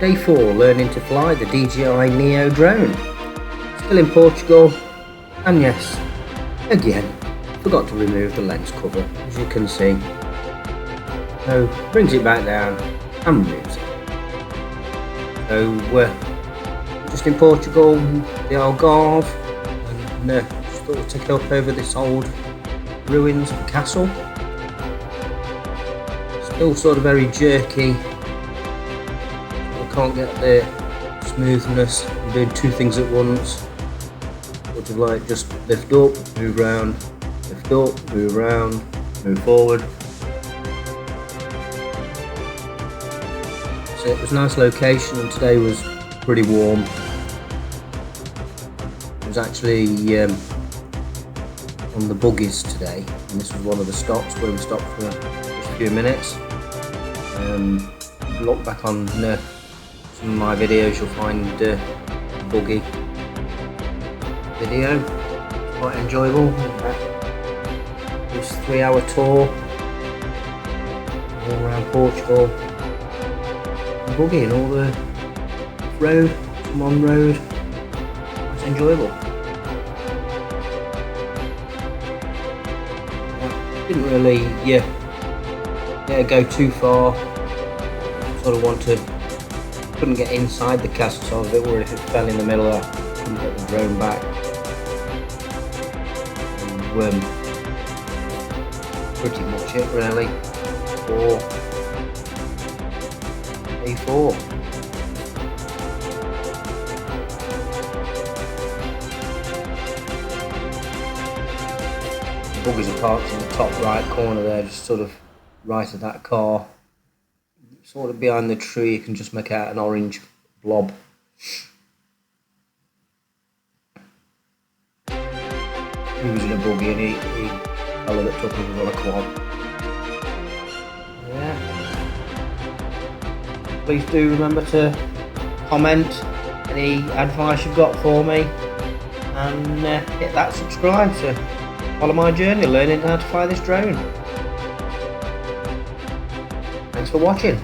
Day 4, learning to fly the DJI NEO drone. Still in Portugal, and yes, again, forgot to remove the lens cover, as you can see. So, brings it back down and removes it. So, we're just in Portugal, the Algarve, and just thought we'd take it up over this old ruins of a castle. Still sort of very jerky. Can't get the smoothness. I'm doing two things at once. Sort of like just lift up, move round, lift up, move round, move forward. So it was a nice location, and today was pretty warm. It was actually on the buggies today, and this was one of the stops where we stopped for just a few minutes. Look back on some of my videos, you'll find buggy video. It's quite enjoyable. This 3-hour tour all around Portugal, buggy and all the road, some on road. It's enjoyable. Didn't really go too far. Sort of couldn't get inside the castle, so I was a bit worried if it fell in the middle, I couldn't get the drone back. And, pretty much it really for day 4. The buggies are parked in the top right corner there, just sort of right of that car. Sort of behind the tree, you can just make out an orange blob. He was in a buggy, and he fella that took him was on a quad. Yeah. Please do remember to comment any advice you've got for me, and hit that subscribe to follow my journey learning how to fly this drone. Thanks for watching.